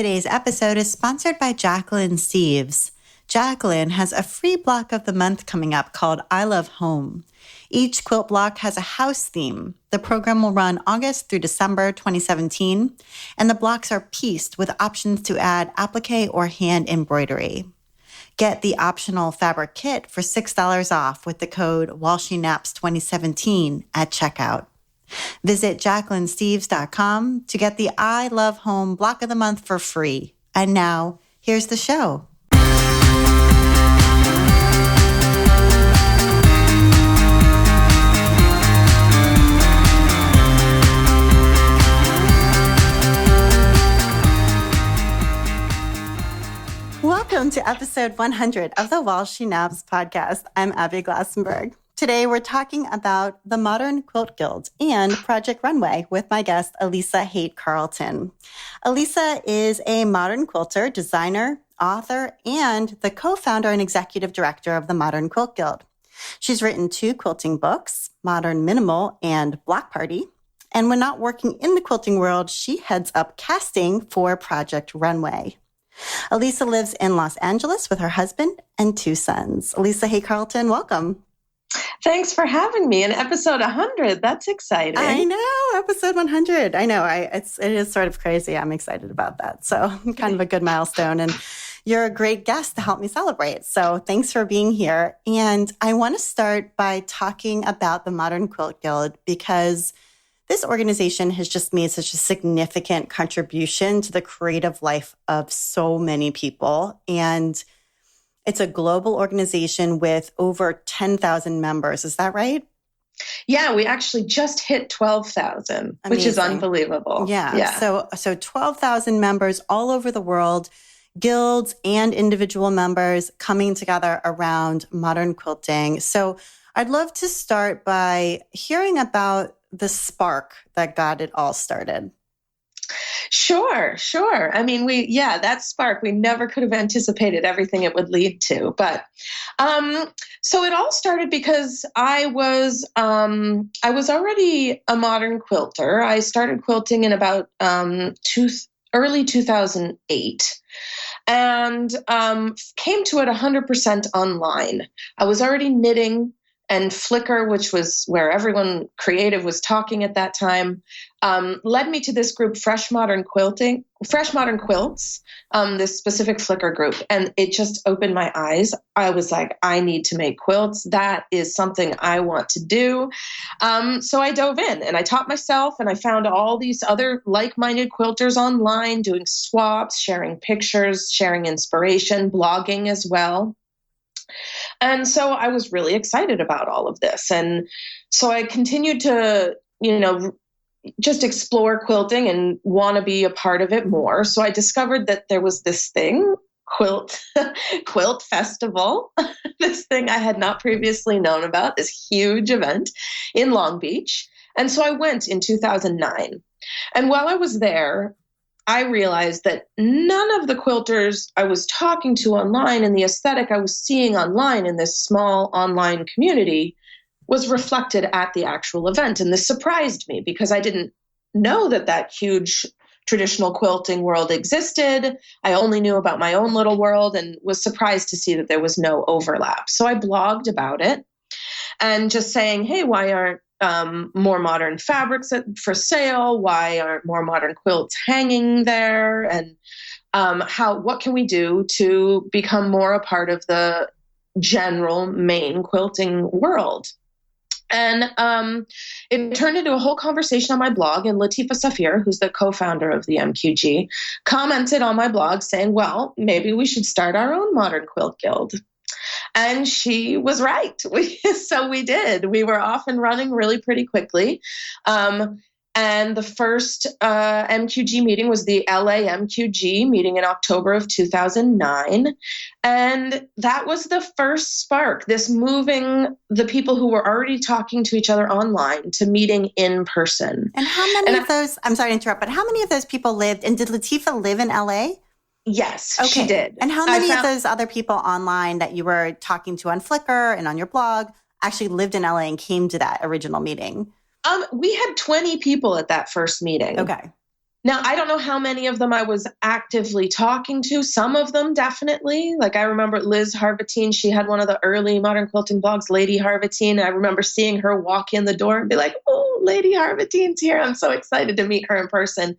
Today's episode is sponsored by Jacqueline Steves. Jacqueline has a free block of the month coming up called I Love Home. Each quilt block has a house theme. The program will run August through December 2017, and the blocks are pieced with options to add applique or hand embroidery. Get the optional fabric kit for $6 off with the code WHILESHENAPS2017 at checkout. Visit JacquelineSteves.com to get the I Love Home block of the month for free. And now, here's the show. Welcome to episode 100 of the While She Naps podcast. I'm Abby Glassenberg. Today, we're talking about the Modern Quilt Guild and Project Runway with my guest, Alissa Haight Carlton. Alissa is a modern quilter, designer, author, and the co-founder and executive director of the Modern Quilt Guild. She's written 2 quilting books, Modern Minimal and Block Party. And when not working in the quilting world, she heads up casting for Project Runway. Alissa lives in Los Angeles with her husband and 2 sons. Alissa Haight Carlton, welcome. Thanks for having me in episode 100. That's exciting. I know, episode 100. I know, it is sort of crazy. I'm excited about that. So kind of a good milestone. And you're a great guest to help me celebrate. So thanks for being here. And I want to start by talking about the Modern Quilt Guild because this organization has just made such a significant contribution to the creative life of so many people. And it's a global organization with over 10,000 members. Is that right? Yeah, we actually just hit 12,000, which is unbelievable. Yeah. So 12,000 members all over the world, guilds and individual members coming together around modern quilting. So I'd love to start by hearing about the spark that got it all started. Sure. I mean, that spark, we never could have anticipated everything it would lead to. But so it all started because I was already a modern quilter. I started quilting in about early 2008 and came to it 100% online. I was already knitting, and Flickr, which was where everyone creative was talking at that time, led me to this group, Fresh Modern Quilts, this specific Flickr group. And it just opened my eyes. I was like, I need to make quilts. That is something I want to do. So I dove in and I taught myself, and I found all these other like-minded quilters online doing swaps, sharing pictures, sharing inspiration, blogging as well. And so I was really excited about all of this. And so I continued to, just explore quilting and want to be a part of it more. So I discovered that there was this thing, quilt festival, this thing I had not previously known about, this huge event in Long Beach. And so I went in 2009. And while I was there, I realized that none of the quilters I was talking to online and the aesthetic I was seeing online in this small online community was reflected at the actual event. And this surprised me because I didn't know that huge traditional quilting world existed. I only knew about my own little world and was surprised to see that there was no overlap. So I blogged about it and just saying, hey, why aren't more modern fabrics for sale? Why aren't more modern quilts hanging there? And what can we do to become more a part of the general main quilting world? And it turned into a whole conversation on my blog, and Latifa Safir, who's the co-founder of the MQG, commented on my blog saying, well, maybe we should start our own Modern Quilt Guild. And she was right. So we did. We were off and running really pretty quickly. And the first MQG meeting was the LA MQG meeting in October of 2009. And that was the first spark, this moving the people who were already talking to each other online to meeting in person. And how many of those, I'm sorry to interrupt, but how many of those people lived, and did Latifa live in LA? Yes, okay. She did. And how many of those other people online that you were talking to on Flickr and on your blog actually lived in LA and came to that original meeting? We had 20 people at that first meeting. Okay. Now, I don't know how many of them I was actively talking to. Some of them definitely. Like I remember Liz Harvatine, she had one of the early modern quilting blogs, Lady Harvatine. I remember seeing her walk in the door and be like, oh, Lady Harvatine's here. I'm so excited to meet her in person.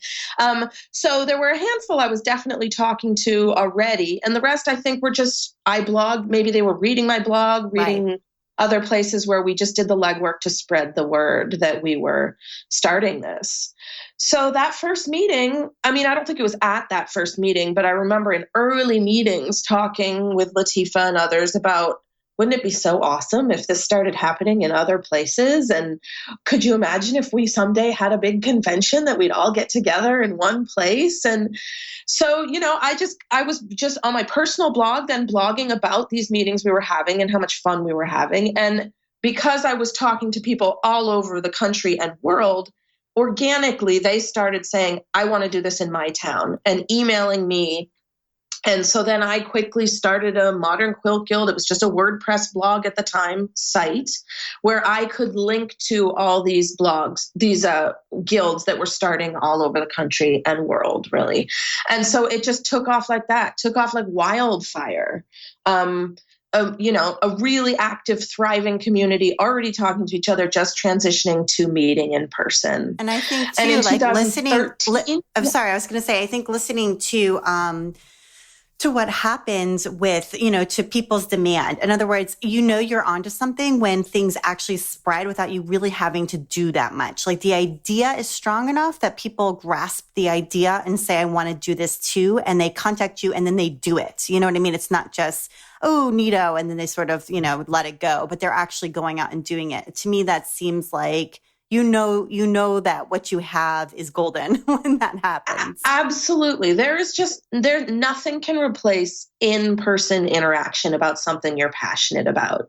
So there were a handful I was definitely talking to already. And the rest, I think, were just, I blogged. Maybe they were reading my blog, reading other places where we just did the legwork to spread the word that we were starting this. So that first meeting, I mean, I don't think it was at that first meeting, but I remember in early meetings talking with Latifa and others about, wouldn't it be so awesome if this started happening in other places? And could you imagine if we someday had a big convention that we'd all get together in one place? And so, I was just on my personal blog, then blogging about these meetings we were having and how much fun we were having. And because I was talking to people all over the country and world, organically, they started saying, I want to do this in my town, and emailing me. And so then I quickly started a Modern Quilt Guild. It was just a WordPress blog at the time site where I could link to all these blogs, these guilds that were starting all over the country and world, really. And so it just took off like that, took off like wildfire. A really active, thriving community, already talking to each other, just transitioning to meeting in person. And I think too, like listening, I'm sorry, I was going to say, I think listening to what happens with, to people's demand. In other words, you're onto something when things actually spread without you really having to do that much. Like the idea is strong enough that people grasp the idea and say, I want to do this too. And they contact you and then they do it. You know what I mean? It's not just, oh, neato. And then they sort of, let it go, but they're actually going out and doing it. To me, that seems like, that what you have is golden when that happens. Absolutely. Nothing can replace in-person interaction about something you're passionate about.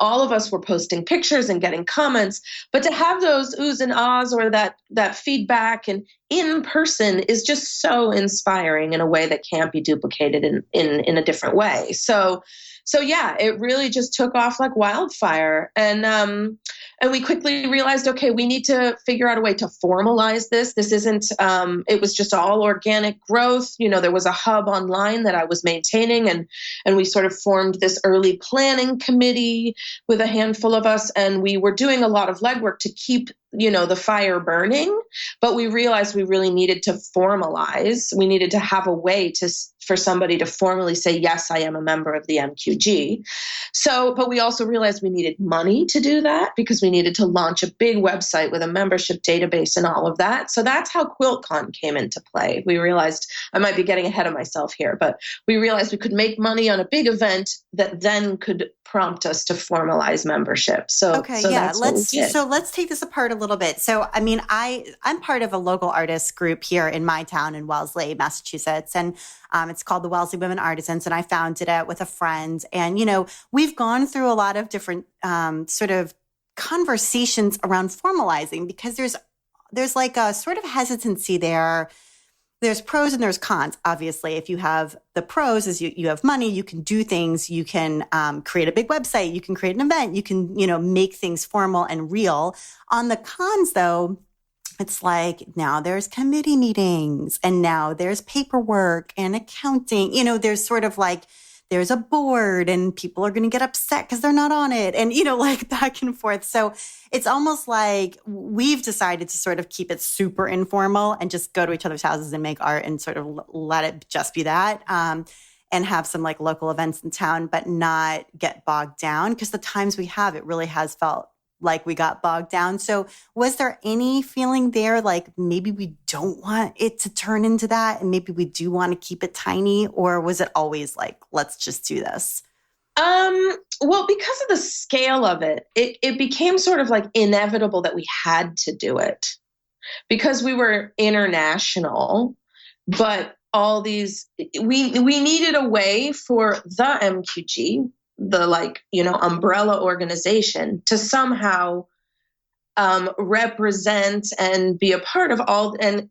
All of us were posting pictures and getting comments, but to have those oohs and ahs or that feedback and in person is just so inspiring in a way that can't be duplicated in a different way. So yeah, it really just took off like wildfire. And we quickly realized, okay, we need to figure out a way to formalize this. This isn't, it was just all organic growth. There was a hub online that I was maintaining, and we sort of formed this early planning committee with a handful of us. And we were doing a lot of legwork to keep the fire burning, but we realized we really needed to formalize. We needed to have a way for somebody to formally say, yes, I am a member of the MQG. But we also realized we needed money to do that because we needed to launch a big website with a membership database and all of that. So that's how QuiltCon came into play. We realized, I might be getting ahead of myself here, but we realized we could make money on a big event that then could prompt us to formalize membership. So let's take this apart a little bit. So, I mean, I'm part of a local artist group here in my town in Wellesley, Massachusetts, and it's called the Wellesley Women Artisans, and I founded it with a friend. And, we've gone through a lot of different sort of conversations around formalizing because there's like a sort of hesitancy there. There's pros and there's cons. Obviously, if you have the pros is you have money, you can do things, you can create a big website, you can create an event, you can, make things formal and real. On the cons, though, it's like now there's committee meetings and now there's paperwork and accounting. There's sort of like there's a board and people are going to get upset because they're not on it and, like back and forth. So it's almost like we've decided to sort of keep it super informal and just go to each other's houses and make art and sort of let it just be that and have some like local events in town, but not get bogged down because the times we have, it really has felt like we got bogged down. So was there any feeling there like maybe we don't want it to turn into that and maybe we do want to keep it tiny, or was it always like, let's just do this? Well, because of the scale of it, it became sort of like inevitable that we had to do it because we were international, but all these, we needed a way for the MQG, the umbrella organization to somehow represent and be a part of all and,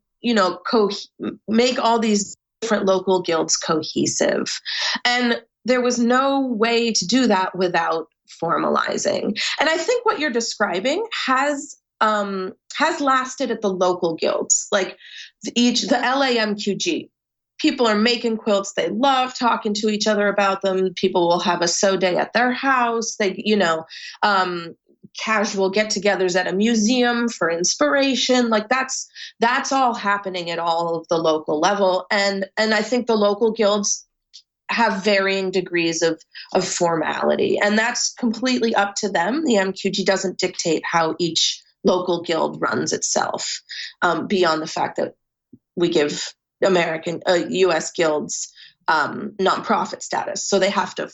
make all these different local guilds cohesive. And there was no way to do that without formalizing. And I think what you're describing has lasted at the local guilds. Like the LAMQG. People are making quilts. They love talking to each other about them. People will have a sew day at their house. They, casual get-togethers at a museum for inspiration. Like that's all happening at all of the local level. And I think the local guilds have varying degrees of formality, and that's completely up to them. The MQG doesn't dictate how each local guild runs itself, beyond the fact that we give U.S. guilds nonprofit status, so they have to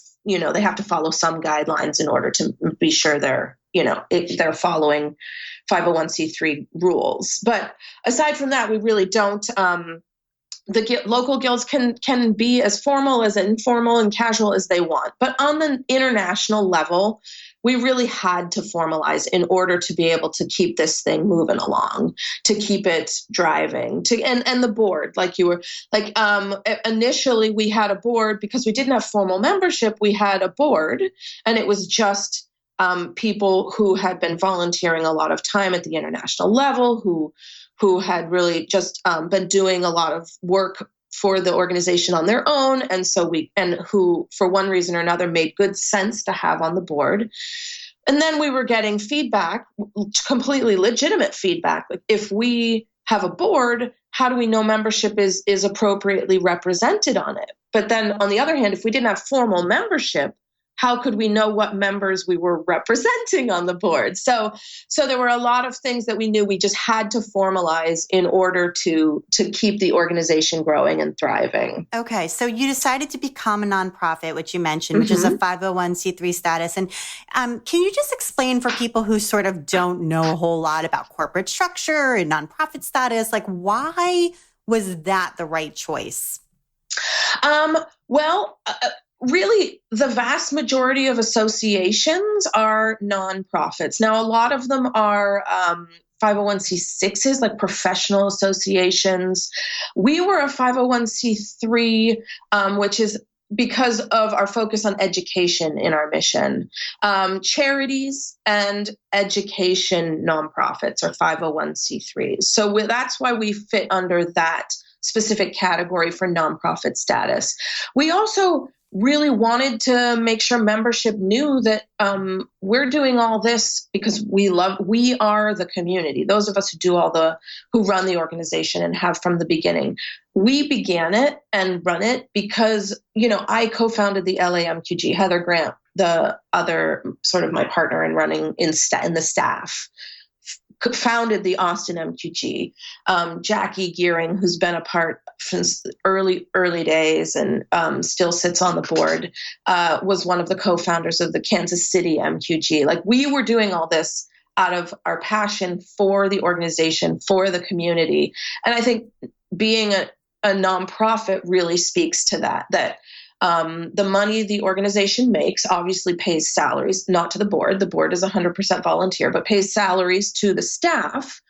follow some guidelines in order to be sure they're following 501c3 rules. But aside from that, we really don't. The local guilds can be as formal, as informal, and casual as they want. But on the international level, we really had to formalize in order to be able to keep this thing moving along, to keep it driving. And the board, like you were like, initially we had a board because we didn't have formal membership. We had a board, and it was just people who had been volunteering a lot of time at the international level, who had really just been doing a lot of work for the organization on their own. And who, for one reason or another, made good sense to have on the board. And then we were getting feedback, completely legitimate feedback. Like, if we have a board, how do we know membership is appropriately represented on it? But then on the other hand, if we didn't have formal membership, how could we know what members we were representing on the board? So there were a lot of things that we knew we just had to formalize in order to keep the organization growing and thriving. Okay, so you decided to become a nonprofit, which you mentioned, which is a 501c3 status. And can you just explain for people who sort of don't know a whole lot about corporate structure and nonprofit status, like why was that the right choice? Really, the vast majority of associations are nonprofits. Now, a lot of them are 501c6s, like professional associations. We were a 501c3, which is because of our focus on education in our mission. Charities and education nonprofits are 501c3s. So that's why we fit under that specific category for nonprofit status. We also really wanted to make sure membership knew that we're doing all this because we are the community. Those of us who run the organization and have from the beginning. We began it and run it because, I co-founded the LAMQG, Heather Grant, the other sort of my partner in running in the staff, founded the Austin MQG. Jackie Gearing, who's been a part since the early days and still sits on the board, was one of the co-founders of the Kansas City MQG. Like, we were doing all this out of our passion for the organization, for the community. And I think being a nonprofit really speaks to that the money the organization makes obviously pays salaries, not to the board. The board is 100% volunteer, but pays salaries to the staff.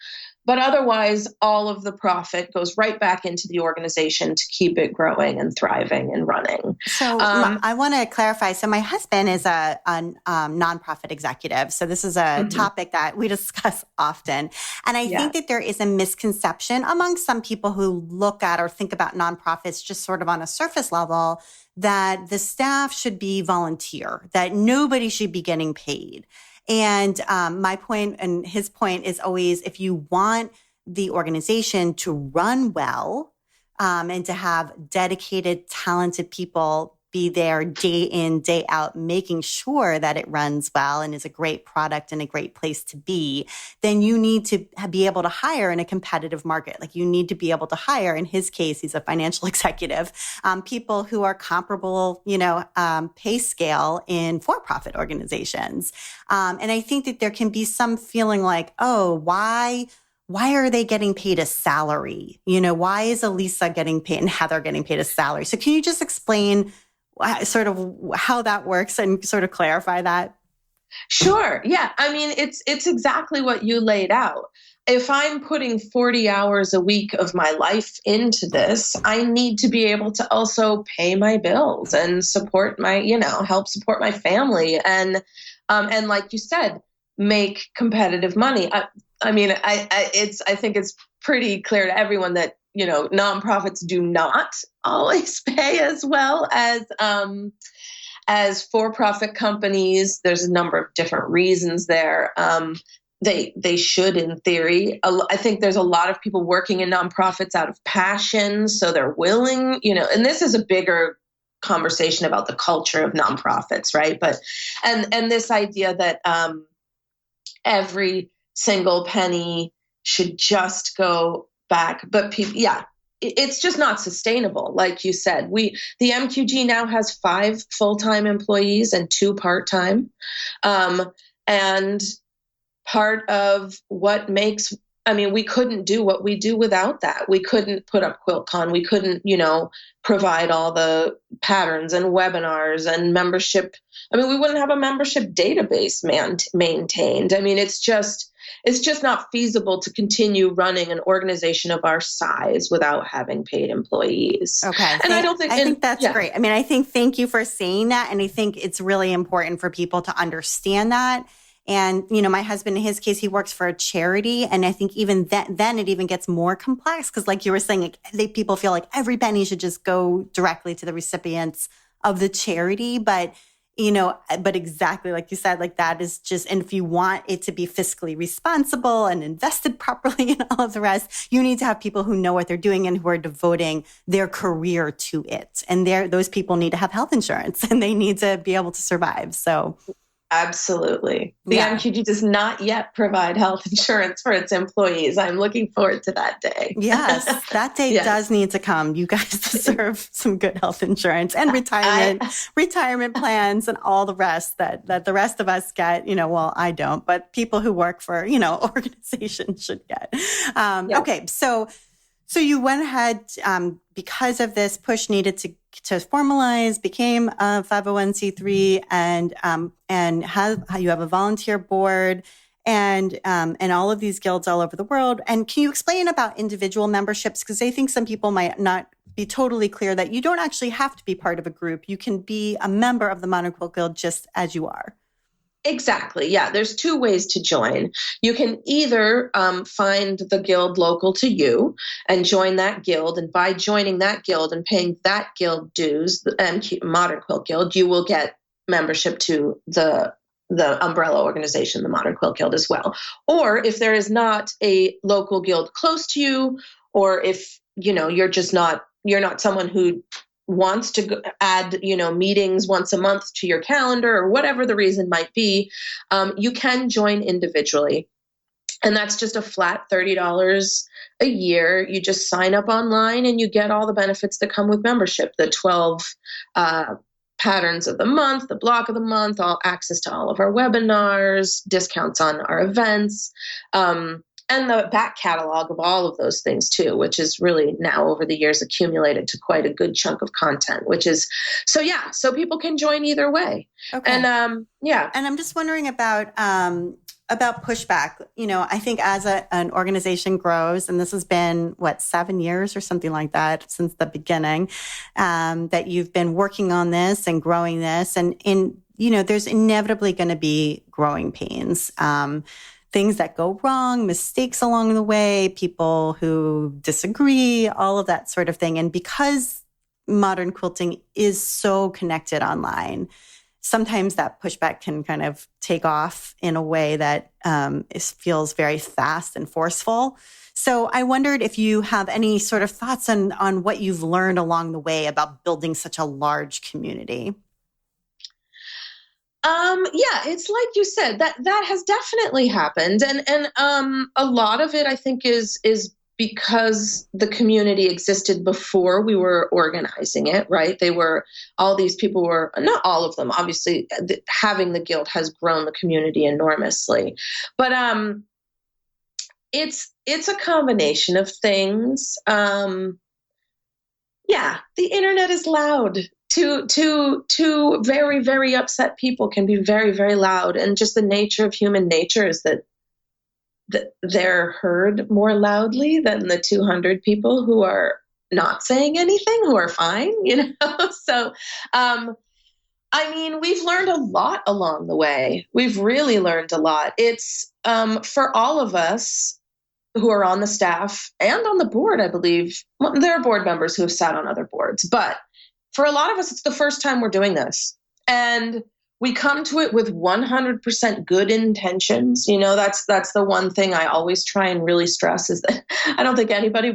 But otherwise, all of the profit goes right back into the organization to keep it growing and thriving and running. So I want to clarify. So my husband is a nonprofit executive. So this is a topic that we discuss often. And I think that there is a misconception among some people who look at or think about nonprofits just sort of on a surface level that the staff should be volunteer, that nobody should be getting paid. And my point and his point is always, if you want the organization to run well and to have dedicated, talented people be there day in, day out, making sure that it runs well and is a great product and a great place to be, then you need to be able to hire in a competitive market. Like, you need to be able to hire, in his case, he's a financial executive, people who are comparable, pay scale in for-profit organizations. And I think that there can be some feeling like, oh, why are they getting paid a salary? Why is Alissa getting paid and Heather getting paid a salary? So can you just explain sort of how that works and sort of clarify that? Sure. Yeah. I mean, it's exactly what you laid out. If I'm putting 40 hours a week of my life into this, I need to be able to also pay my bills and support my, help support my family. And like you said, make competitive money. I think it's pretty clear to everyone that nonprofits do not always pay as well as for-profit companies. There's a number of different reasons there. They should, in theory. I think there's a lot of people working in nonprofits out of passion, so they're willing, and this is a bigger conversation about the culture of nonprofits, right? But and this idea that every single penny should just go back, but people, it's just not sustainable. Like you said, the MQG now has 5 full-time employees and 2 part-time, and part of what makes, we couldn't do what we do without that. We couldn't put up QuiltCon. We couldn't, provide all the patterns and webinars and membership. We wouldn't have a membership database maintained. It's just not feasible to continue running an organization of our size without having paid employees. Okay. And I think that's great. I think thank you for saying that. And I think it's really important for people to understand that. And, my husband, in his case, he works for a charity. And I think even then it even gets more complex because like you were saying, people feel like every penny should just go directly to the recipients of the charity. But exactly like you said, like that is just, and if you want it to be fiscally responsible and invested properly and all of the rest, you need to have people who know what they're doing and who are devoting their career to it. And those people need to have health insurance and they need to be able to survive. So. Absolutely. The MQG does not yet provide health insurance for its employees. I'm looking forward to that day. Yes, that day does need to come. You guys deserve some good health insurance and retirement plans and all the rest that the rest of us get. Well, I don't, but people who work for, organizations should get. Okay, so you went ahead because of this push needed to formalize, became a 501c3, and you have a volunteer board and all of these guilds all over the world. And can you explain about individual memberships? Because I think some people might not be totally clear that you don't actually have to be part of a group. You can be a member of the Modern Quilt Guild just as you are. Exactly. Yeah. There's 2 ways to join. You can either find the guild local to you and join that guild. And by joining that guild and paying that guild dues, the Modern Quilt Guild, you will get membership to the umbrella organization, the Modern Quilt Guild as well. Or if there is not a local guild close to you, or if, you're not someone who wants to add, meetings once a month to your calendar or whatever the reason might be, you can join individually. And that's just a flat $30 a year. You just sign up online and you get all the benefits that come with membership, the 12 patterns of the month, the block of the month, all access to all of our webinars, discounts on our events, and the back catalog of all of those things too, which is really now over the years accumulated to quite a good chunk of content, so people can join either way. Okay. And And I'm just wondering about pushback. I think as an organization grows, and this has been 7 years or something like that since the beginning, that you've been working on this and growing this, and there's inevitably going to be growing pains. Things that go wrong, mistakes along the way, people who disagree, all of that sort of thing. And because modern quilting is so connected online, sometimes that pushback can kind of take off in a way that feels very fast and forceful. So I wondered if you have any sort of thoughts on what you've learned along the way about building such a large community. It's like you said, that has definitely happened. And a lot of it, I think, is because the community existed before we were organizing it, right? All these people were, not all of them, obviously, having the guild has grown the community enormously. But it's a combination of things. The internet is loud. Two very, very upset people can be very, very loud. And just the nature of human nature is that they're heard more loudly than the 200 people who are not saying anything, who are fine, So, we've learned a lot along the way. We've really learned a lot. It's, for all of us, who are on the staff and on the board, I believe. Well, there are board members who have sat on other boards, but for a lot of us, it's the first time we're doing this. And we come to it with 100% good intentions. That's the one thing I always try and really stress is that I don't think anybody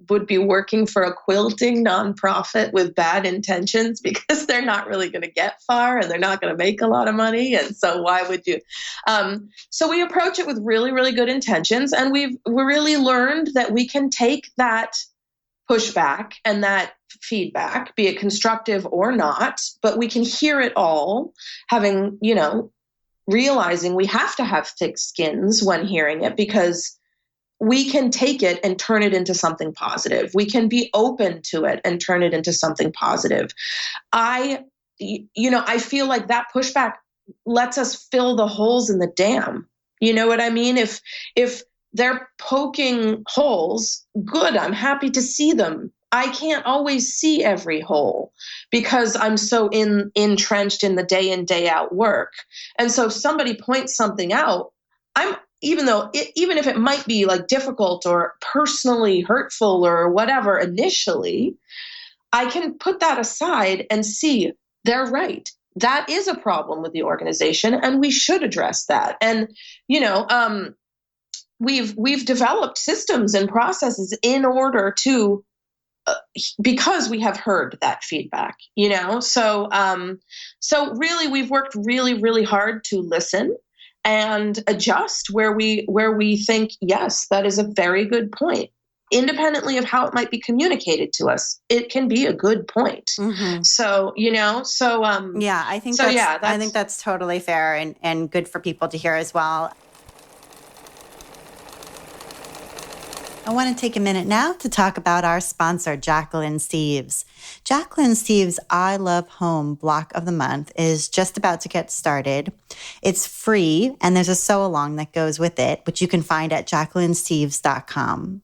would be working for a quilting nonprofit with bad intentions, because they're not really going to get far and they're not going to make a lot of money. And so why would you? So we approach it with really, really good intentions. And we really learned that we can take that pushback and that feedback, be it constructive or not, but we can hear it all, having, realizing we have to have thick skins when hearing it, because we can take it and turn it into something positive. We can be open to it and turn it into something positive. I feel like that pushback lets us fill the holes in the dam. You know what I mean? If they're poking holes, good, I'm happy to see them. I can't always see every hole because I'm so entrenched in the day in, day out work. And so if somebody points something out, even if it might be like difficult or personally hurtful or whatever initially, I can put that aside and see they're right. That is a problem with the organization, and we should address that. And, we've developed systems and processes in order to, because we have heard that feedback, so really we've worked really, really hard to listen and adjust where we think, yes, that is a very good point. Independently of how it might be communicated to us, it can be a good point. Mm-hmm. So, yeah, I think I think that's totally fair and good for people to hear as well. I want to take a minute now to talk about our sponsor, Jacqueline Steeves. Jacqueline Steeves' I Love Home block of the month is just about to get started. It's free, and there's a sew-along that goes with it, which you can find at jacquelinesteeves.com.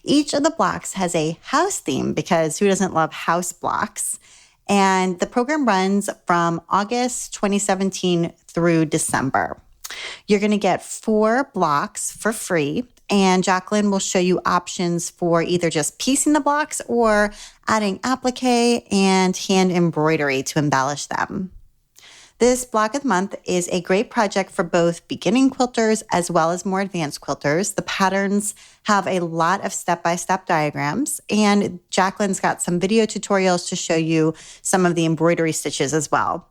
Each of the blocks has a house theme, because who doesn't love house blocks? And the program runs from August 2017 through December. You're going to get 4 blocks for free, and Jacqueline will show you options for either just piecing the blocks or adding applique and hand embroidery to embellish them. This block of the month is a great project for both beginning quilters as well as more advanced quilters. The patterns have a lot of step-by-step diagrams, and Jacqueline's got some video tutorials to show you some of the embroidery stitches as well.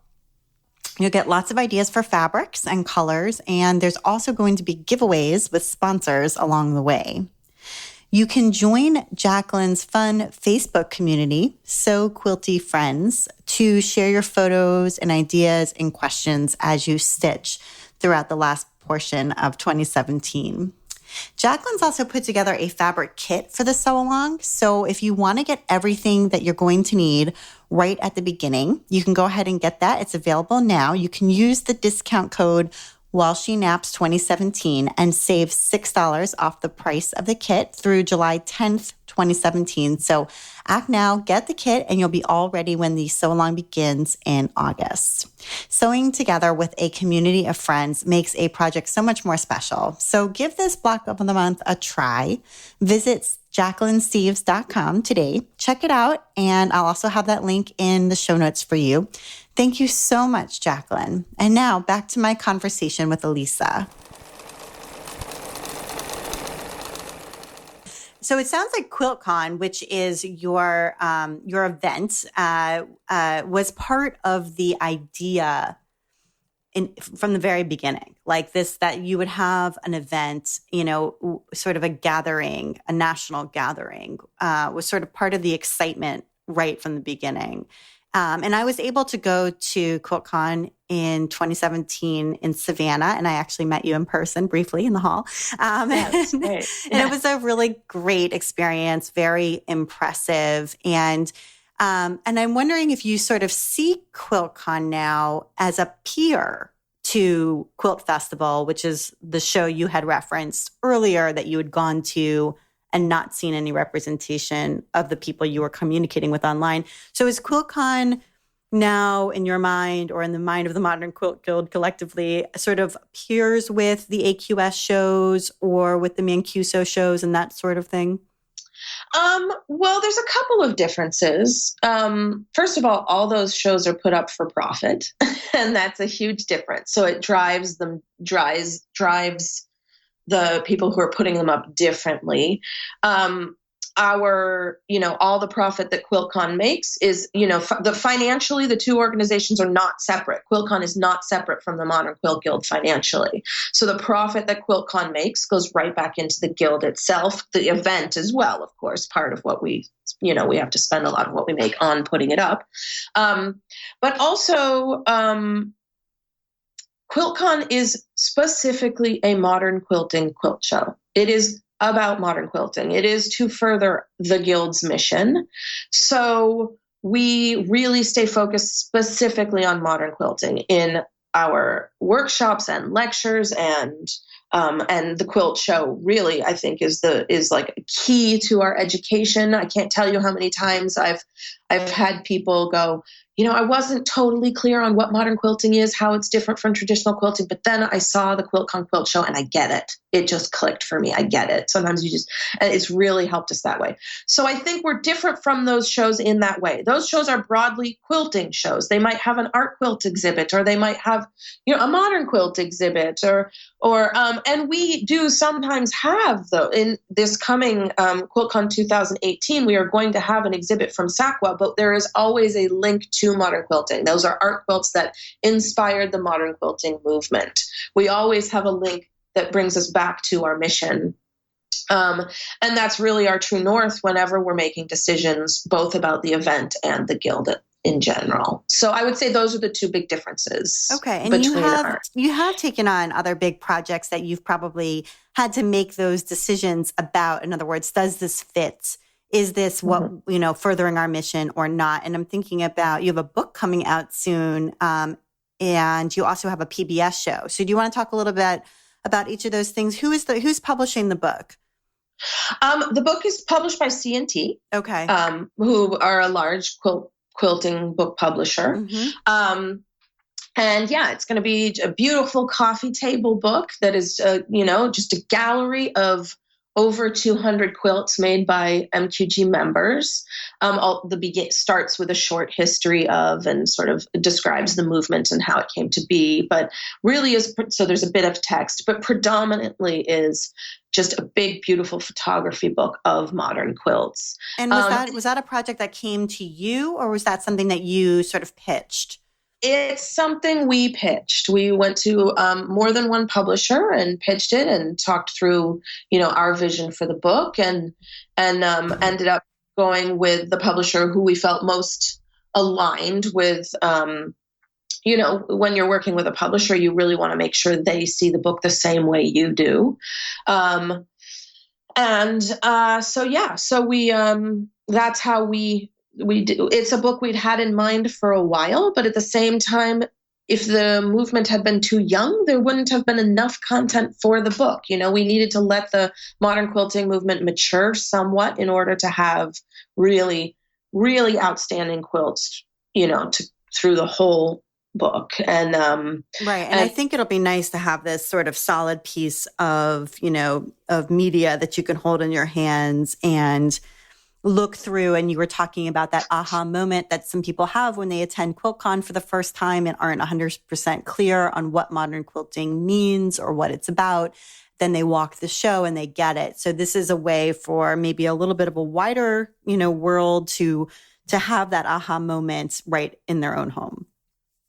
You'll get lots of ideas for fabrics and colors, and there's also going to be giveaways with sponsors along the way. You can join Jacqueline's fun Facebook community, Sew Quilty Friends, to share your photos and ideas and questions as you stitch throughout the last portion of 2017. Jacqueline's also put together a fabric kit for the sew-along, so if you want to get everything that you're going to need right at the beginning, you can go ahead and get that. It's available now. You can use the discount code WhilesSheNaps2017 and save $6 off the price of the kit through July 10th, 2017. So act now, get the kit, and you'll be all ready when the sew-along begins in August. Sewing together with a community of friends makes a project so much more special. So give this block of the month a try. Visit JacquelineSteeves.com today. Check it out, and I'll also have that link in the show notes for you. Thank you so much, Jacqueline. And now back to my conversation with Alissa. So it sounds like QuiltCon, which is your event, was part of the idea from the very beginning, like this, that you would have an event, sort of a gathering, a national gathering, was sort of part of the excitement right from the beginning. And I was able to go to QuiltCon in 2017 in Savannah, and I actually met you in person briefly in the hall. That's great. And it was a really great experience, very impressive. And I'm wondering if you sort of see QuiltCon now as a peer to Quilt Festival, which is the show you had referenced earlier that you had gone to and not seen any representation of the people you were communicating with online. So is QuiltCon now in your mind or in the mind of the Modern Quilt Guild collectively sort of peers with the AQS shows or with the Mancuso shows and that sort of thing? Well, there's a couple of differences. First of all those shows are put up for profit, and that's a huge difference. So it drives the people who are putting them up differently. All the profit that QuiltCon makes is, financially, the two organizations are not separate. QuiltCon is not separate from the Modern Quilt Guild financially. So the profit that QuiltCon makes goes right back into the guild itself, the event as well, of course, part of what we have to spend a lot of what we make on putting it up. But also, QuiltCon is specifically a modern quilting quilt show. It is about modern quilting. It is to further the Guild's mission. So we really stay focused specifically on modern quilting in our workshops and lectures, and the quilt show really, I think, is like key to our education. I can't tell you how many times I've had people go, I wasn't totally clear on what modern quilting is, how it's different from traditional quilting, but then I saw the QuiltCon quilt show and I get it. It just clicked for me. I get it. Sometimes it's really helped us that way. So I think we're different from those shows in that way. Those shows are broadly quilting shows. They might have an art quilt exhibit, or they might have, a modern quilt exhibit, and we do sometimes have, though, in this coming QuiltCon 2018, we are going to have an exhibit from SACWA, but there is always a link to modern quilting. Those are art quilts that inspired the modern quilting movement. We always have a link that brings us back to our mission. And that's really our true north whenever we're making decisions, both about the event and the guild in general. So I would say those are the two big differences. Okay. And you have taken on other big projects that you've probably had to make those decisions about. In other words, does this fit? Is this what, furthering our mission or not? And I'm thinking about, you have a book coming out soon, and you also have a PBS show. So do you want to talk a little bit about each of those things? Who's publishing the book? The book is published by C&T. Okay. Who are a large quilting book publisher. Mm-hmm. And yeah, it's going to be a beautiful coffee table book that is, just a gallery of over 200 quilts made by MQG members. Starts with a short history of, and sort of describes the movement and how it came to be, but really so there's a bit of text, but predominantly is just a big, beautiful photography book of modern quilts. And was that a project that came to you, or was that something that you sort of pitched? It's something we pitched. We went to more than one publisher and pitched it and talked through, our vision for the book, and ended up going with the publisher who we felt most aligned with. When you're working with a publisher, you really want to make sure they see the book the same way you do. So we that's how we do. It's a book we'd had in mind for a while, but at the same time, if the movement had been too young, there wouldn't have been enough content for the book. We needed to let the modern quilting movement mature somewhat in order to have really, really outstanding quilts, through the whole book. And right. And I think it'll be nice to have this sort of solid piece of, of media that you can hold in your hands and look through. And you were talking about that aha moment that some people have when they attend QuiltCon for the first time and aren't 100% clear on what modern quilting means or what it's about. Then they walk the show and they get it. So this is a way for maybe a little bit of a wider, world to have that aha moment right in their own home.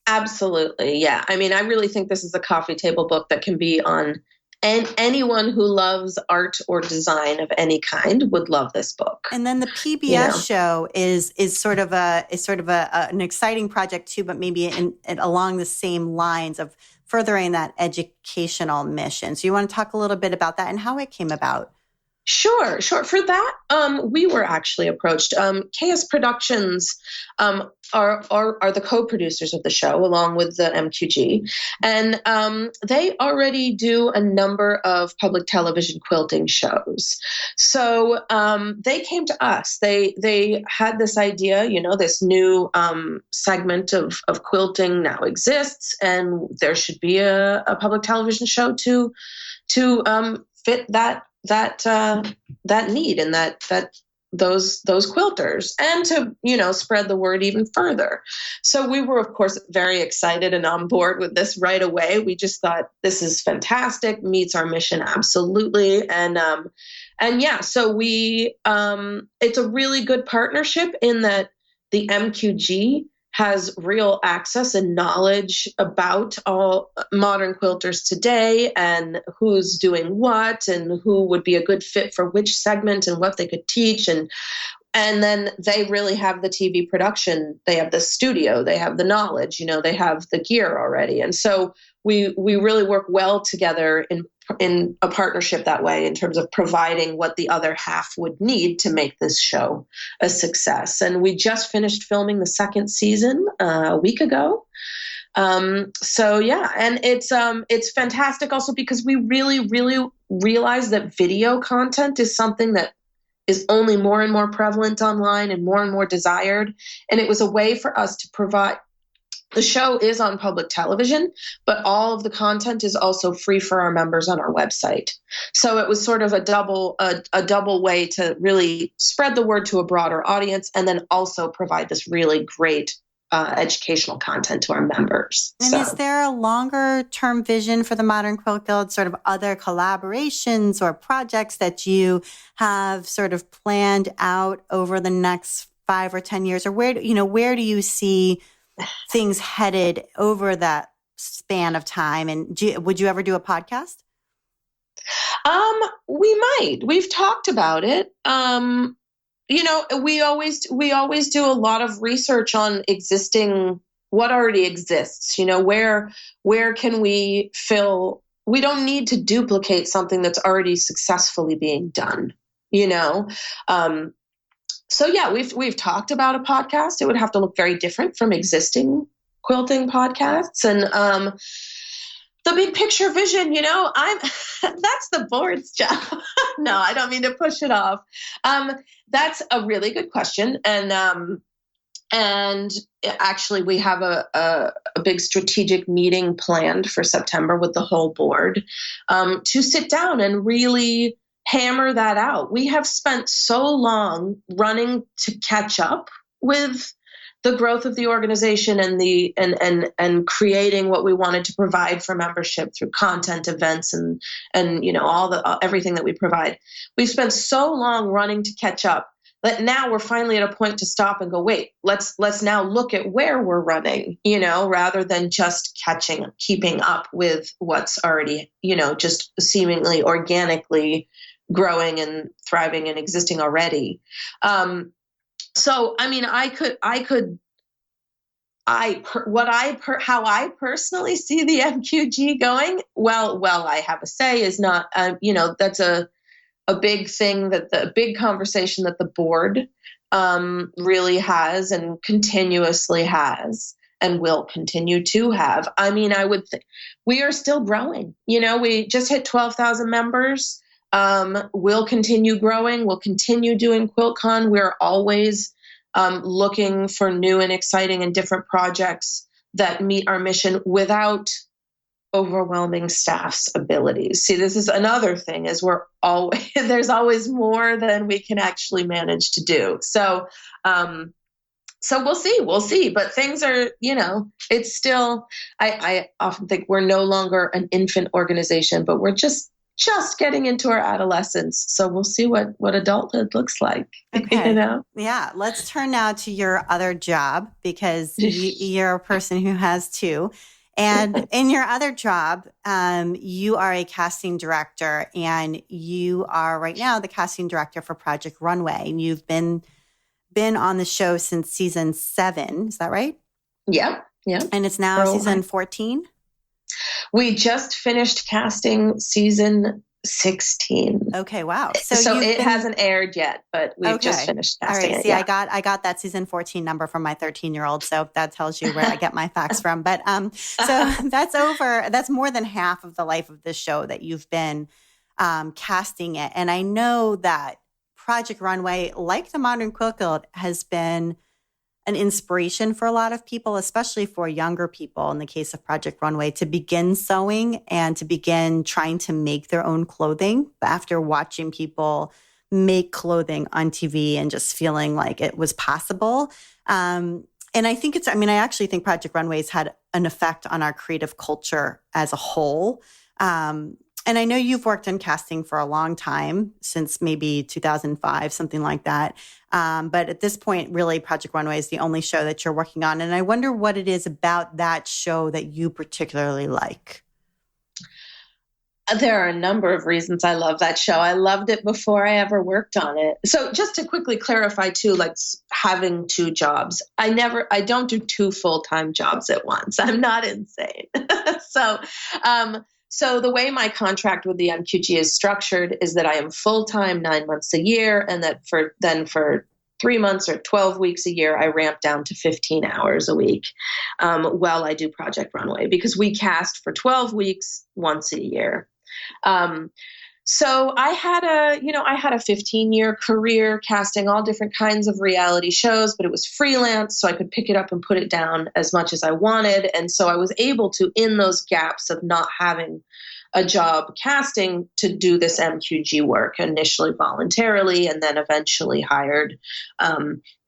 Absolutely. Yeah. I mean, I really think this is a coffee table book that can be on, and anyone who loves art or design of any kind would love this book. And then the PBS show is sort of an exciting project too, but maybe along the same lines of furthering that educational mission. So you want to talk a little bit about that and how it came about? Sure. For that, we were actually approached. KS Productions are the co-producers of the show, along with the MQG, and they already do a number of public television quilting shows. So they came to us. They had this idea, this new segment of quilting now exists, and there should be a public television show to fit that need and those quilters, and to spread the word even further. So we were, of course, very excited and on board with this right away. We just thought, this is fantastic, meets our mission absolutely. And yeah, so we it's a really good partnership in that the MQG has real access and knowledge about all modern quilters today and who's doing what and who would be a good fit for which segment and what they could teach. And then they really have the TV production. They have the studio, they have the knowledge, they have the gear already. And so we really work well together in a partnership that way, in terms of providing what the other half would need to make this show a success. And we just finished filming the second season a week ago. So yeah, and it's fantastic also because we really, really realize that video content is something that is only more and more prevalent online and more desired. And it was a way for us to provide. The show is on public television, but all of the content is also free for our members on our website. So it was sort of a double way to really spread the word to a broader audience, and then also provide this really great educational content to our members. And is there a longer term vision for the Modern Quilt Guild, sort of other collaborations or projects that you have sort of planned out over the next 5 or 10 years? Or where do you see things headed over that span of time? And would you ever do a podcast? We might. We've talked about it. We always do a lot of research on what already exists. Where can we fill? We don't need to duplicate something that's already successfully being done. So yeah, we've talked about a podcast. It would have to look very different from existing quilting podcasts. And the big picture vision, that's the board's job. No, I don't mean to push it off. That's a really good question. And actually we have a big strategic meeting planned for September with the whole board to sit down and really hammer that out. We have spent so long running to catch up with the growth of the organization and creating what we wanted to provide for membership through content, events, and everything that we provide. We've spent so long running to catch up that now we're finally at a point to stop and go, wait, let's now look at where we're running, rather than just keeping up with what's already, just seemingly organically growing and thriving and existing already. So, I mean, how I personally see the MQG going, well, I have a say is not, that's a big thing, that the big conversation that the board really has and continuously has and will continue to have. I mean, we are still growing. We just hit 12,000 members. We'll continue growing. We'll continue doing QuiltCon. We're always looking for new and exciting and different projects that meet our mission without overwhelming staff's abilities. See, this is another thing, is there's always more than we can actually manage to do. So we'll see, but things are, it's still, I often think we're no longer an infant organization, but we're just getting into our adolescence. So we'll see what adulthood looks like. Okay. Yeah. Let's turn now to your other job, because you're a person who has two. And in your other job, you are a casting director, and you are right now the casting director for Project Runway. And you've been on the show since season 7. Is that right? Yeah. And it's now season 14? We just finished casting season 16. Okay, wow. So it hasn't aired yet, but we've just finished casting it. See, yeah. I got that season 14 number from my 13-year-old, so that tells you where I get my facts from. But so that's more than half of the life of this show that you've been casting it. And I know that Project Runway, like the Modern Quilt Guild, has been an inspiration for a lot of people, especially for younger people in the case of Project Runway, to begin sewing and to begin trying to make their own clothing after watching people make clothing on TV and just feeling like it was possible. And I actually think Project Runway has had an effect on our creative culture as a whole. And I know you've worked in casting for a long time, since maybe 2005, something like that. But at this point, really, Project Runway is the only show that you're working on. And I wonder what it is about that show that you particularly like. There are a number of reasons I love that show. I loved it before I ever worked on it. So just to quickly clarify too, like having two jobs, I don't do two full-time jobs at once. I'm not insane. So the way my contract with the MQG is structured is that I am full-time 9 months a year, and that for 3 months or 12 weeks a year, I ramp down to 15 hours a week while I do Project Runway, because we cast for 12 weeks once a year. So I had a 15-year career casting all different kinds of reality shows, but it was freelance, so I could pick it up and put it down as much as I wanted. And so I was able to, in those gaps of not having a job casting, to do this MQG work, initially voluntarily and then eventually hired.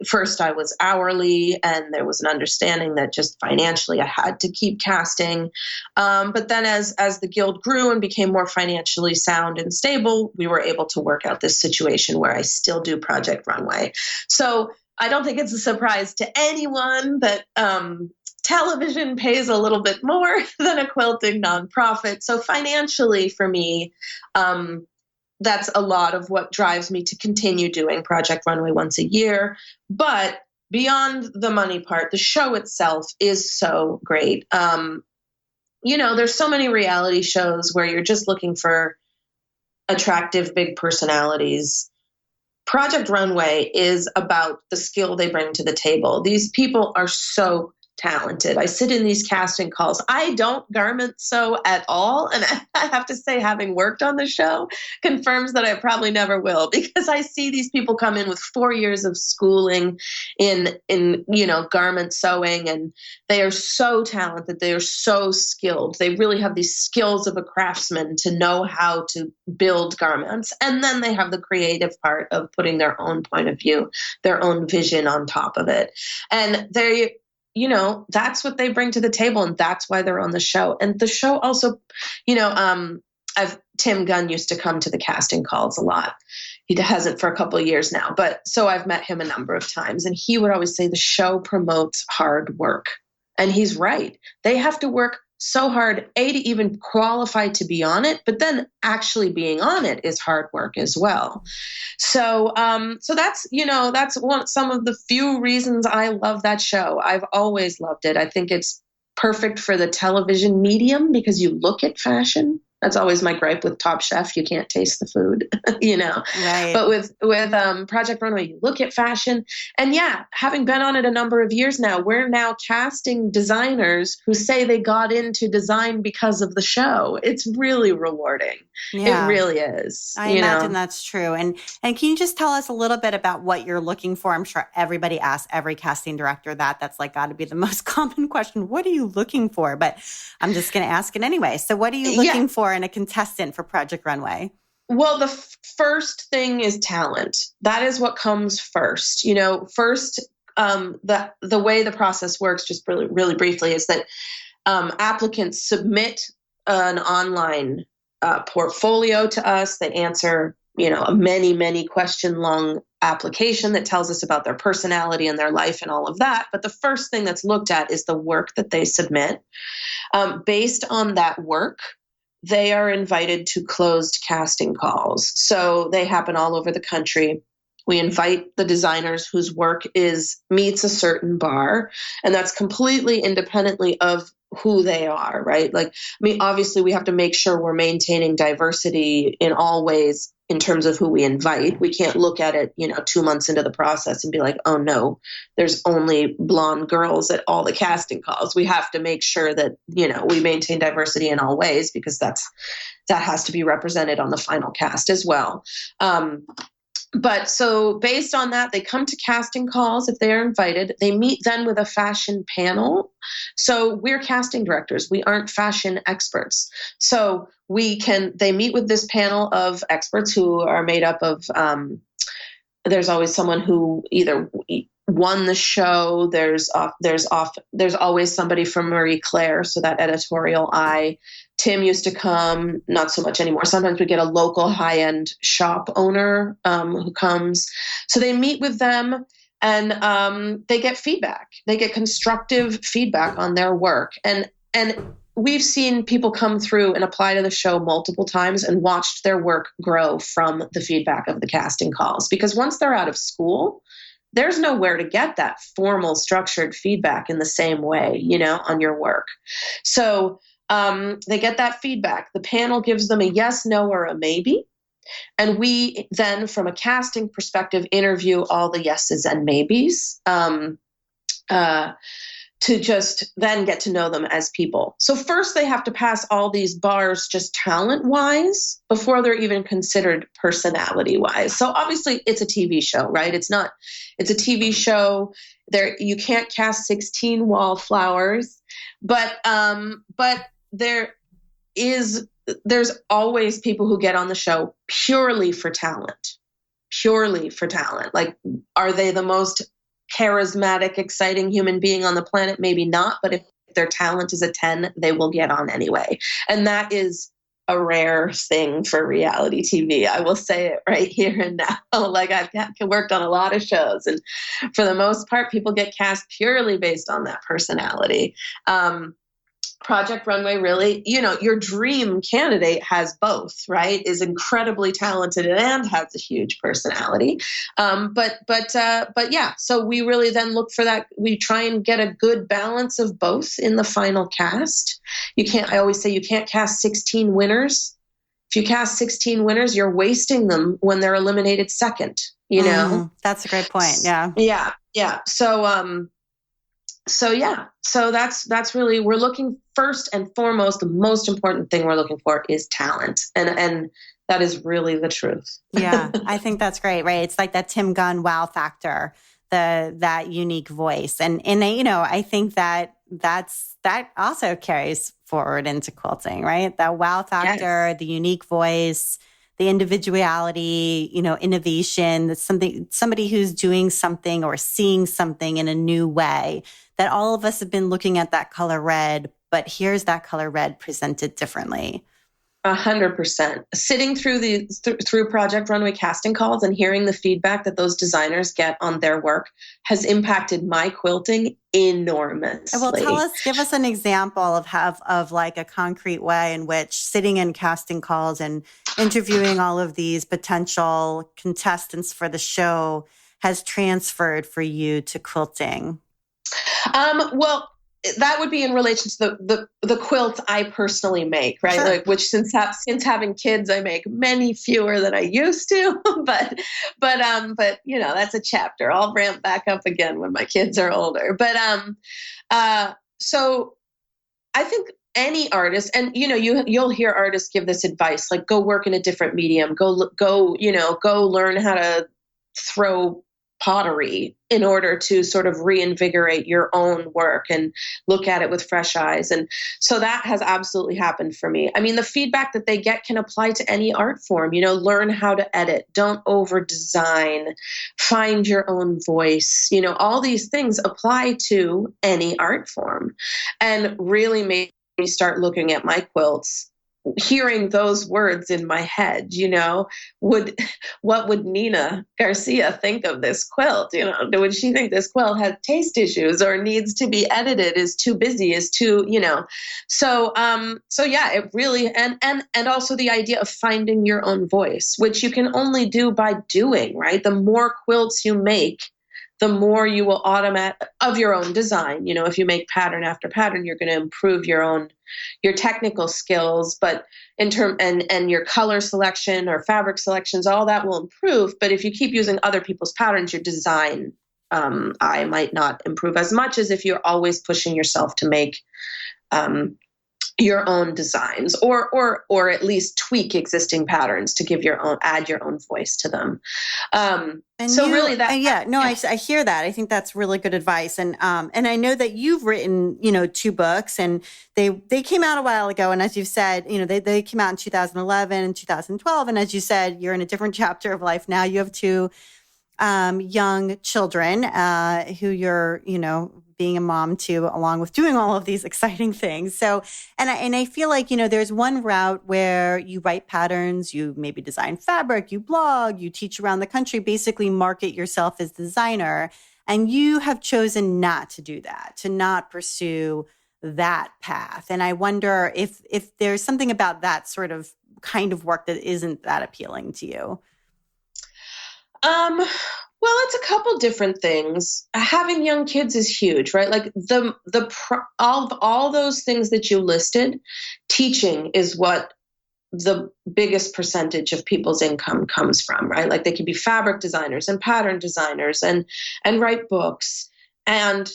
First, I was hourly, and there was an understanding that just financially I had to keep casting. But then as the guild grew and became more financially sound and stable, we were able to work out this situation where I still do Project Runway. So I don't think it's a surprise to anyone that television pays a little bit more than a quilting nonprofit. So financially for me, that's a lot of what drives me to continue doing Project Runway once a year. But beyond the money part, the show itself is so great. There's so many reality shows where you're just looking for attractive, big personalities. Project Runway is about the skill they bring to the table. These people are so talented. I sit in these casting calls. I don't garment sew at all. And I have to say, having worked on the show confirms that I probably never will, because I see these people come in with 4 years of schooling in garment sewing, and they are so talented. They are so skilled. They really have these skills of a craftsman to know how to build garments. And then they have the creative part of putting their own point of view, their own vision on top of it. And that's what they bring to the table, and that's why they're on the show. And the show also, Tim Gunn used to come to the casting calls a lot. He hasn't for a couple of years now, but so I've met him a number of times, and he would always say the show promotes hard work. And he's right. They have to work so hard, to even qualify to be on it, but then actually being on it is hard work as well. So that's some of the few reasons I love that show. I've always loved it. I think it's perfect for the television medium because you look at fashion. That's always my gripe with Top Chef. You can't taste the food, Right. But with Project Runway, you look at fashion. And yeah, having been on it a number of years now, we're now casting designers who say they got into design because of the show. It's really rewarding. Yeah. It really is. I imagine that's true. And can you just tell us a little bit about what you're looking for? I'm sure everybody asks every casting director that. That's like got to be the most common question. What are you looking for? But I'm just going to ask it anyway. So what are you looking for in a contestant for Project Runway? Well, the first thing is talent. That is what comes first. First, the way the process works, just really, really briefly, is that applicants submit an online portfolio to us. They answer, a many, many question long application that tells us about their personality and their life and all of that. But the first thing that's looked at is the work that they submit. Based on that work, they are invited to closed casting calls. So they happen all over the country. We invite the designers whose work meets a certain bar, and that's completely independently of who they are, right? Like, I mean, obviously we have to make sure we're maintaining diversity in all ways in terms of who we invite. We can't look at it, 2 months into the process and be like, oh no, there's only blonde girls at all the casting calls. We have to make sure that, we maintain diversity in all ways, because that has to be represented on the final cast as well. But so based on that, they come to casting calls if they are invited. They meet then with a fashion panel. So we're casting directors. We aren't fashion experts. So they meet with this panel of experts who are made up of, there's always someone who either won the show. There's always somebody from Marie Claire. So that editorial eye. Tim used to come, not so much anymore. Sometimes we get a local high-end shop owner who comes. So they meet with them and they get feedback. They get constructive feedback on their work. And we've seen people come through and apply to the show multiple times and watched their work grow from the feedback of the casting calls. Because once they're out of school, there's nowhere to get that formal structured feedback in the same way, on your work. So they get that feedback. The panel gives them a yes, no, or a maybe. And we then, from a casting perspective, interview all the yeses and maybes to just then get to know them as people. So first they have to pass all these bars just talent-wise before they're even considered personality-wise. So obviously it's a TV show, right? It's a TV show. You can't cast 16 wallflowers, but there's always people who get on the show purely for talent. Like, are they the most charismatic, exciting human being on the planet? Maybe not, but if their talent is a 10, they will get on anyway. And that is a rare thing for reality TV. I will say it right here and now. Like, I've worked on a lot of shows, and for the most part, people get cast purely based on that personality. Project Runway, really, your dream candidate has both, right? Is incredibly talented and has a huge personality. But yeah, so we really then look for that. We try and get a good balance of both in the final cast. I always say you can't cast 16 winners. If you cast 16 winners, you're wasting them when they're eliminated second, That's a great point. Yeah. Yeah. So that's really, we're looking first and foremost, the most important thing we're looking for is talent. And that is really the truth. Yeah, I think that's great, right? It's like that Tim Gunn wow factor, that unique voice. And I think that also carries forward into quilting, right? That wow factor, yes. The unique voice, the individuality, innovation, that's somebody who's doing something or seeing something in a new way, that all of us have been looking at that color red, but here's that color red presented differently. 100%. Sitting through Project Runway casting calls and hearing the feedback that those designers get on their work has impacted my quilting enormously. Well, give us an example of like a concrete way in which sitting in casting calls and interviewing all of these potential contestants for the show has transferred for you to quilting. Well, that would be in relation to the quilts I personally make, right? Sure. Like, which since having kids, I make many fewer than I used to, but that's a chapter. I'll ramp back up again when my kids are older. But so I think any artist, and you'll hear artists give this advice, like go work in a different medium, go learn how to throw pottery in order to sort of reinvigorate your own work and look at it with fresh eyes. And so that has absolutely happened for me. I mean, the feedback that they get can apply to any art form, learn how to edit, don't over design, find your own voice, all these things apply to any art form, and really made me start looking at my quilts, hearing those words in my head, what would Nina Garcia think of this quilt? Would she think this quilt has taste issues or needs to be edited, is too busy, is too, So yeah, it really, and also the idea of finding your own voice, which you can only do by doing, right? The more quilts you make, the more you will automate of your own design. You know, if you make pattern after pattern, you're going to improve your technical skills, but and your color selection or fabric selections, all that will improve. But if you keep using other people's patterns, your design eye might not improve as much as if you're always pushing yourself to make your own designs, or at least tweak existing patterns to give add your own voice to them. I hear that. I think that's really good advice. And I know that you've written, 2 books, and they came out a while ago. And as you said, they came out in 2011 and 2012. And as you said, you're in a different chapter of life now. You have 2 young children who you're, being a mom to, along with doing all of these exciting things. So, and I feel like, there's one route where you write patterns, you maybe design fabric, you blog, you teach around the country, basically market yourself as designer. And you have chosen not to do that, to not pursue that path. And I wonder if there's something about that sort of kind of work that isn't that appealing to you. Well, it's a couple different things. Having young kids is huge, right? Like all those things that you listed, teaching is what the biggest percentage of people's income comes from, right? Like they could be fabric designers and pattern designers and write books and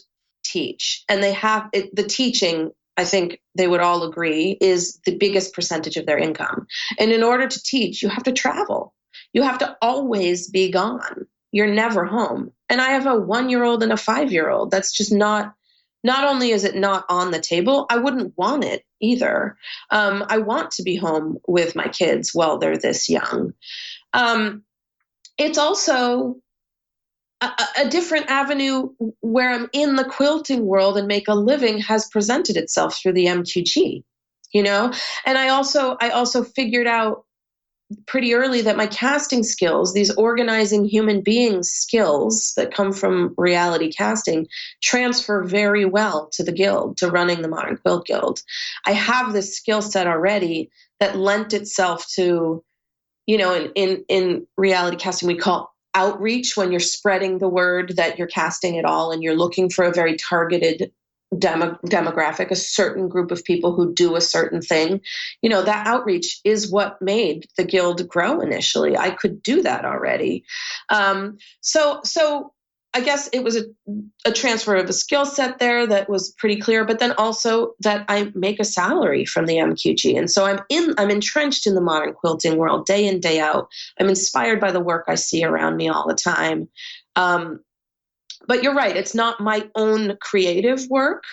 teach. And they have the teaching, I think they would all agree, is the biggest percentage of their income. And in order to teach, you have to travel. You have to always be gone. You're never home. And I have a 1-year-old and a 5-year-old. That's just not only is it not on the table, I wouldn't want it either. I want to be home with my kids while they're this young. It's also a different avenue where I'm in the quilting world and make a living has presented itself through the MQG, And I also figured out pretty early that my casting skills, these organizing human beings skills that come from reality casting, transfer very well to the guild, to running the Modern Quilt Guild. I have this skill set already that lent itself to, in reality casting, we call outreach, when you're spreading the word that you're casting at all and you're looking for a very targeted demographic, a certain group of people who do a certain thing. That outreach is what made the guild grow initially. I could do that already. So I guess it was a transfer of a skill set there that was pretty clear, but then also that I make a salary from the MQG. And so I'm entrenched in the modern quilting world day in, day out. I'm inspired by the work I see around me all the time. But you're right, it's not my own creative work.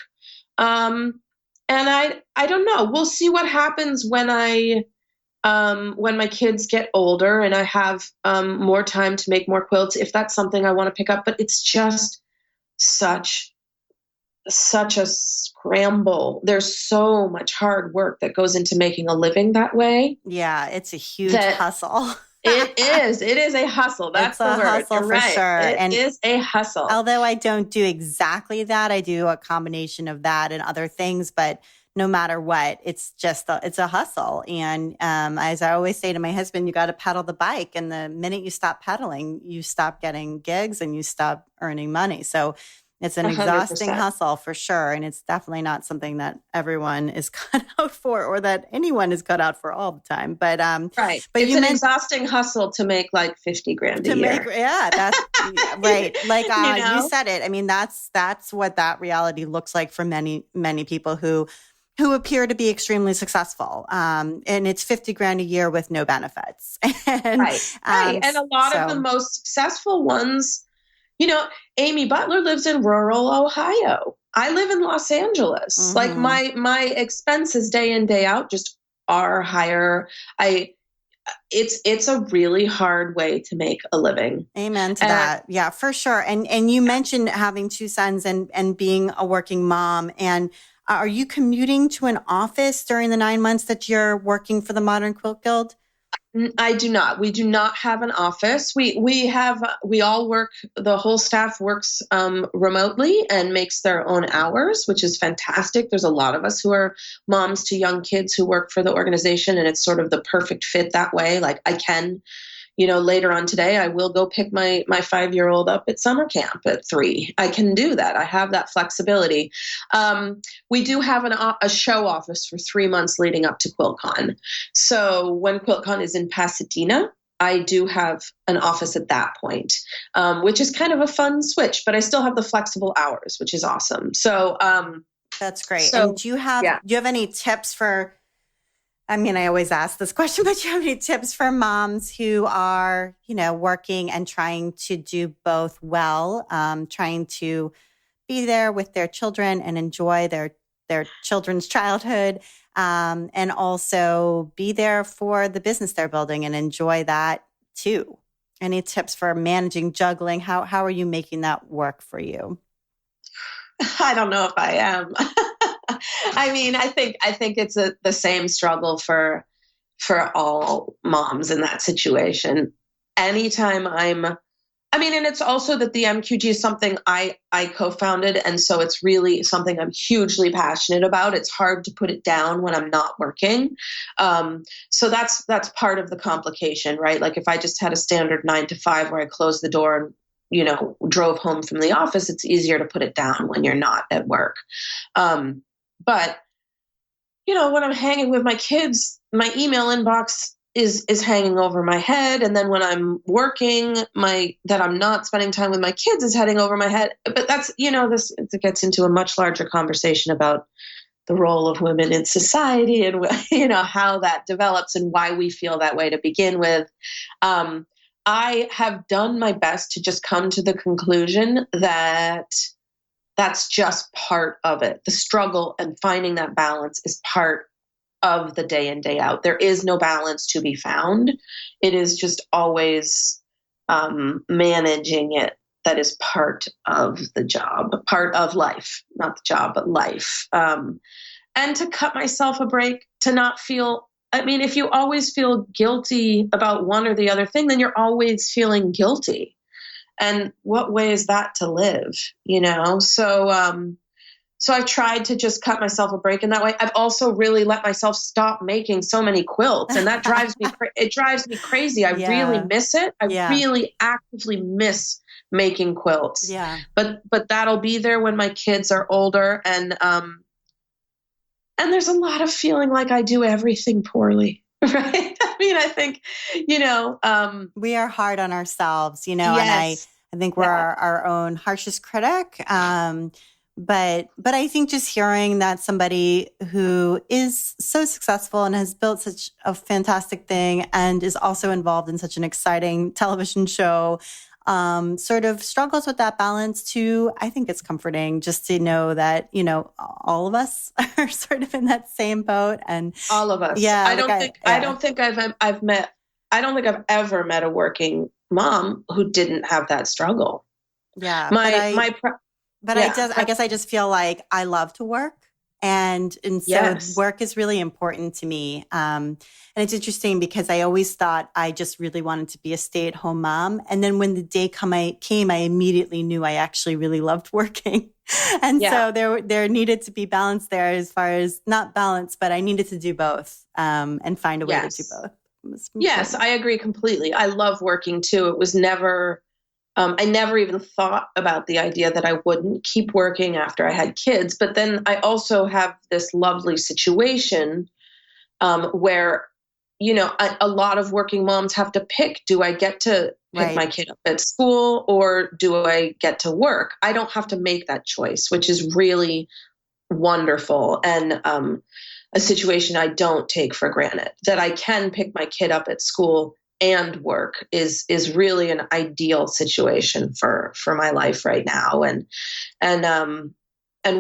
And I don't know. We'll see what happens when my kids get older and I have more time to make more quilts, if that's something I want to pick up. But it's just such a scramble. There's so much hard work that goes into making a living that way. Yeah, it's a huge hustle. It is a hustle. That's the word. Hustle You're for right. sure. It is a hustle. Although I don't do exactly that, I do a combination of that and other things. But no matter what, it's a hustle. And as I always say to my husband, you got to pedal the bike. And the minute you stop pedaling, you stop getting gigs and you stop earning money. So it's an 100%. Exhausting hustle for sure. And it's definitely not something that everyone is cut out for, or that anyone is cut out for all the time. But right. But it's an exhausting hustle to make like $50,000 a year. That's right. Like you said it. I mean, that's what that reality looks like for many, many people who appear to be extremely successful. And it's $50,000 a year with no benefits. And, right. And a lot of the most successful ones, Amy Butler lives in rural Ohio. I live in Los Angeles. Mm-hmm. Like my expenses day in, day out just are higher. It's a really hard way to make a living. Amen to that. Yeah, for sure. And you mentioned having 2 sons and being a working mom. And are you commuting to an office during the 9 months that you're working for the Modern Quilt Guild? I do not. We do not have an office. We all work, the whole staff works remotely and makes their own hours, which is fantastic. There's a lot of us who are moms to young kids who work for the organization, and it's sort of the perfect fit that way. Like I can, later on today, I will go pick my 5-year-old up at summer camp at 3. I can do that. I have that flexibility. We do have a show office for 3 months leading up to QuiltCon. So when QuiltCon is in Pasadena, I do have an office at that point, which is kind of a fun switch, but I still have the flexible hours, which is awesome. So that's great. And do you have any tips for, I mean, I always ask this question, but do you have any tips for moms who are, working and trying to do both well, trying to be there with their children and enjoy their children's childhood, and also be there for the business they're building and enjoy that too? Any tips for managing, juggling? How are you making that work for you? I don't know if I am. I mean, I think it's the same struggle for all moms in that situation. Anytime and it's also that the MQG is something I co-founded. And so it's really something I'm hugely passionate about. It's hard to put it down when I'm not working. So that's part of the complication, right? Like if I just had a standard 9 to 5 where I closed the door and, drove home from the office, it's easier to put it down when you're not at work. But, when I'm hanging with my kids, my email inbox is hanging over my head. And then when I'm working, that I'm not spending time with my kids is heading over my head. But that's, this gets into a much larger conversation about the role of women in society and, how that develops and why we feel that way to begin with. I have done my best to just come to the conclusion that that's just part of it. The struggle and finding that balance is part of the day in, day out. There is no balance to be found. It is just always managing it that is part of the job, part of life, not the job, but life. And to cut myself a break, to not feel, if you always feel guilty about one or the other thing, then you're always feeling guilty. And what way is that to live, So I've tried to just cut myself a break in that way. I've also really let myself stop making so many quilts, and that drives me. It drives me crazy. I really miss it. I really actively miss making quilts. Yeah. But that'll be there when my kids are older, and there's a lot of feeling like I do everything poorly. Right? I think, we are hard on ourselves, Yes. and I think we're our own harshest critic. But I think just hearing that somebody who is so successful and has built such a fantastic thing and is also involved in such an exciting television show, sort of struggles with that balance too. I think it's comforting just to know that, all of us are sort of in that same boat, and all of us. Yeah. I don't think I've ever met a working mom who didn't have that struggle. Yeah. But I guess I just feel like I love to work. And so work is really important to me. And it's interesting because I always thought I just really wanted to be a stay-at-home mom. And then when the day came, I immediately knew I actually really loved working. And so there needed to be balance there, as far as not balance, but I needed to do both, and find a way to do both. Yes, I agree completely. I love working too. It was never... I never even thought about the idea that I wouldn't keep working after I had kids. But then I also have this lovely situation where, a lot of working moms have to pick, do I get to pick my kid up at school or do I get to work? I don't have to make that choice, which is really wonderful. And a situation I don't take for granted, that I can pick my kid up at school and work is really an ideal situation for my life right now. And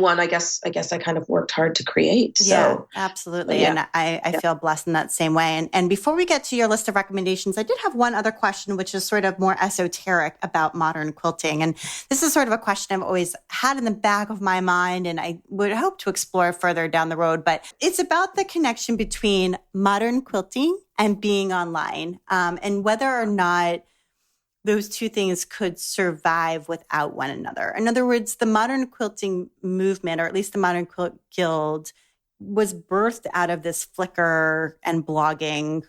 one, I guess I kind of worked hard to create. So. Yeah, absolutely. And I feel blessed in that same way. And before we get to your list of recommendations, I did have one other question, which is sort of more esoteric about modern quilting. And this is sort of a question I've always had in the back of my mind, and I would hope to explore further down the road. But it's about the connection between modern quilting and being online, and whether or not those two things could survive without one another. In other words, the modern quilting movement, or at least the Modern Quilt Guild, was birthed out of this Flickr and blogging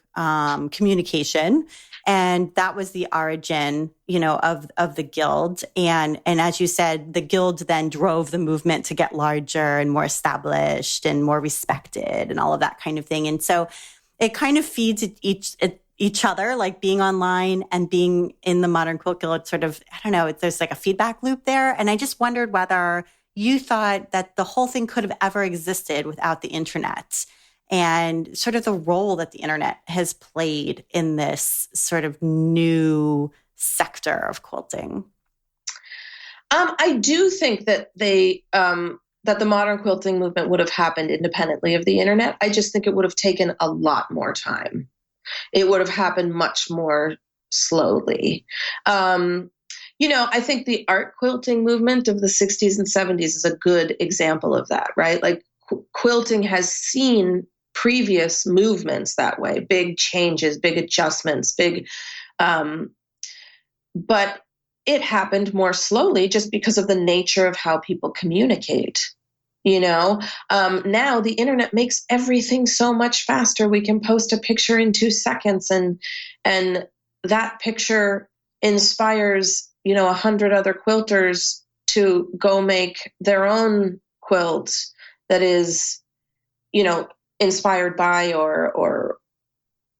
communication. And that was the origin, of the guild. And as you said, the guild then drove the movement to get larger and more established and more respected and all of that kind of thing. And so it kind of feeds each other, like being online and being in the Modern Quilt Guild sort of, I don't know, there's like a feedback loop there. And I just wondered whether you thought that the whole thing could have ever existed without the internet, and sort of the role that the internet has played in this sort of new sector of quilting. I do think that that the modern quilting movement would have happened independently of the internet. I just think it would have taken a lot more time. It would have happened much more slowly. I think the art quilting movement of the 60s and 70s is a good example of that, right? Like quilting has seen previous movements that way, big changes, big adjustments, but it happened more slowly just because of the nature of how people communicate. Now the internet makes everything so much faster. We can post a picture in 2 seconds and that picture inspires, 100 other quilters to go make their own quilt that is, inspired by or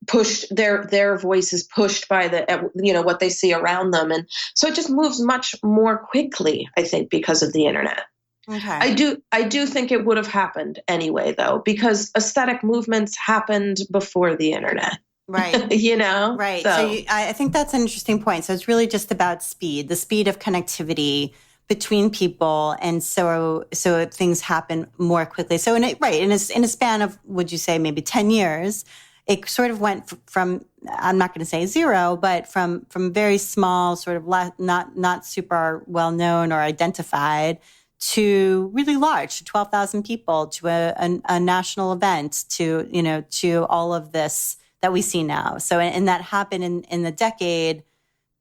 pushed, their voice is pushed by what they see around them. And so it just moves much more quickly, I think, because of the internet. Okay. I do think it would have happened anyway, though, because aesthetic movements happened before the internet. Right. Right. So I think that's an interesting point. So it's really just about the speed of connectivity between people. And so things happen more quickly. So in a span of, would you say maybe 10 years, it sort of went from, I'm not going to say zero, but from very small, sort of not super well known or identified, to really large, to 12,000 people, to a national event, to all of this that we see now. So, and that happened in the decade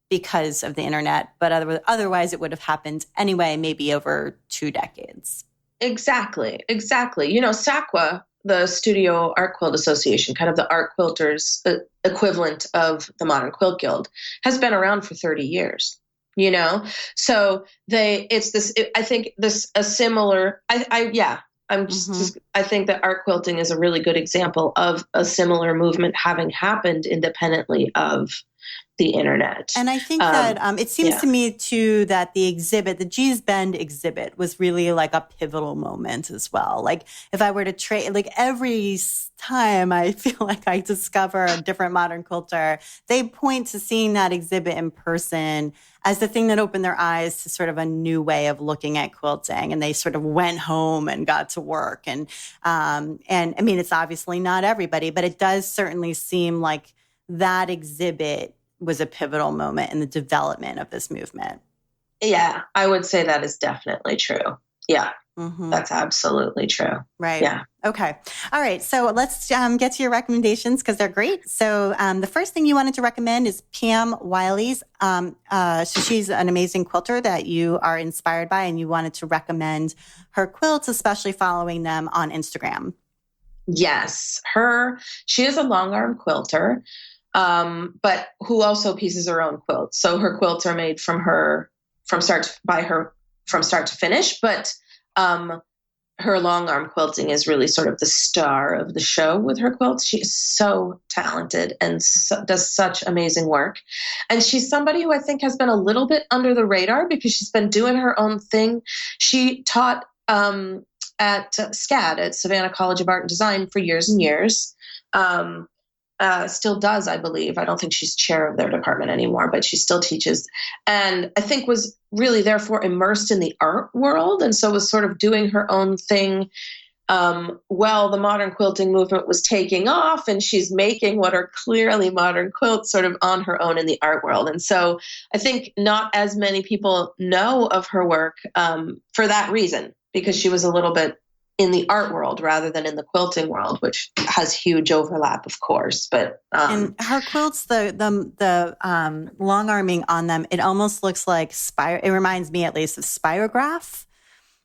because of the internet, but otherwise it would have happened anyway, maybe over 2 decades. Exactly. SAQA, the Studio Art Quilt Association, kind of the art quilters equivalent of the Modern Quilt Guild, has been around for 30 years. So I think a similar, I think that art quilting is a really good example of a similar movement having happened independently of the internet. And I think that it seems to me too that the Gee's Bend exhibit was really like a pivotal moment as well. Like if I were to trade, like every time I feel like I discover a different modern quilter, they point to seeing that exhibit in person as the thing that opened their eyes to sort of a new way of looking at quilting. And they sort of went home and got to work. And I mean, it's obviously not everybody, but it does certainly seem like that exhibit was a pivotal moment in the development of this movement. Yeah, I would say that is definitely true. Yeah, That's absolutely true. Right. Yeah. Okay. All right. So let's get to your recommendations because they're great. So the first thing you wanted to recommend is Pam Wiley's. So she's an amazing quilter that you are inspired by, and you wanted to recommend her quilts, especially following them on Instagram. Yes. She is a long arm quilter. But who also pieces her own quilts. So her quilts are made from start to finish. But her long arm quilting is really sort of the star of the show with her quilts. She's so talented and does such amazing work. And she's somebody who I think has been a little bit under the radar because she's been doing her own thing. She taught at SCAD, at Savannah College of Art and Design, for years and years. Still does, I believe. I don't think she's chair of their department anymore, but she still teaches. And I think was really therefore immersed in the art world. And so was sort of doing her own thing while the modern quilting movement was taking off. And she's making what are clearly modern quilts sort of on her own in the art world. And so I think not as many people know of her work for that reason, because she was a little bit in the art world rather than in the quilting world, which has huge overlap, of course. But and her quilts, the long arming on them, it almost looks like it reminds me at least of spirograph.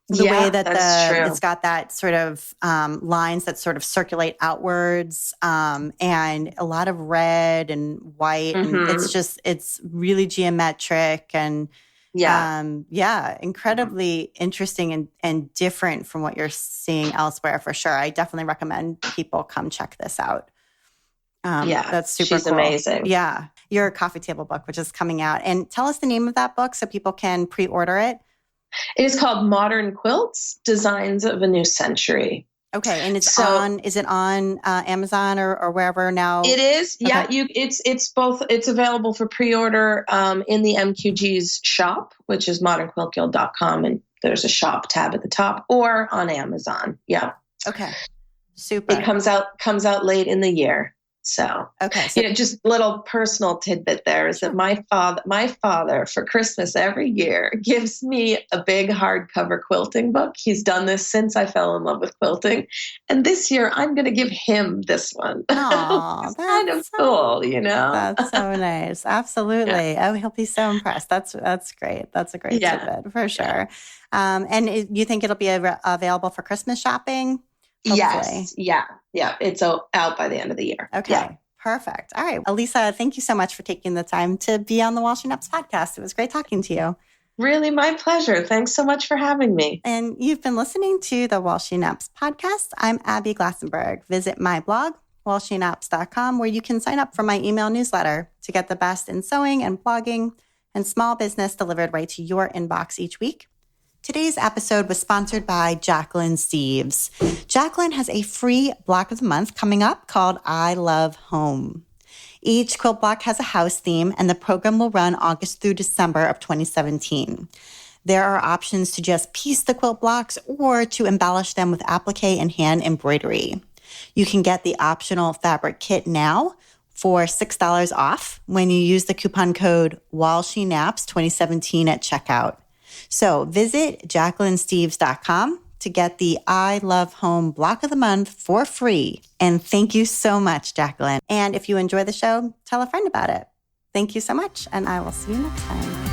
The way that true. it's got that sort of lines that sort of circulate outwards, and a lot of red and white, and it's really geometric and incredibly interesting and different from what you're seeing elsewhere for sure. I definitely recommend people come check this out. That's super she's cool. Amazing. Yeah, your coffee table book, which is coming out, and tell us the name of that book so people can pre-order it. It is called Modern Quilts, Designs of a New Century. Okay, and is it on Amazon or wherever now? It is. Okay. Yeah, it's both. It's available for pre-order in the MQG's shop, which is modernquiltguild.com, and there's a shop tab at the top, or on Amazon. Yeah. Okay. Super. It comes out late in the year. So, just little personal tidbit there is that my father for Christmas every year gives me a big hardcover quilting book. He's done this since I fell in love with quilting. And this year I'm going to give him this one. Aw, it's kind of cool, That's so nice. Absolutely. Yeah. Oh, he'll be so impressed. That's great. That's a great tidbit for sure. And you think it'll be available for Christmas shopping? Hopefully. Yes. Yeah. It's out by the end of the year. Okay. Yeah. Perfect. All right. Alissa, thank you so much for taking the time to be on the While She Naps podcast. It was great talking to you. Really, my pleasure. Thanks so much for having me. And you've been listening to the While She Naps podcast. I'm Abby Glassenberg. Visit my blog, whileshenaps.com, where you can sign up for my email newsletter to get the best in sewing and blogging and small business delivered right to your inbox each week. Today's episode was sponsored by Jacqueline Steeves. Jacqueline has a free block of the month coming up called I Love Home. Each quilt block has a house theme, and the program will run August through December of 2017. There are options to just piece the quilt blocks or to embellish them with applique and hand embroidery. You can get the optional fabric kit now for $6 off when you use the coupon code WHILESHENAPS2017 at checkout. So visit JacquelineSteeves.com to get the I Love Home block of the month for free. And thank you so much, Jacqueline. And if you enjoy the show, tell a friend about it. Thank you so much, and I will see you next time.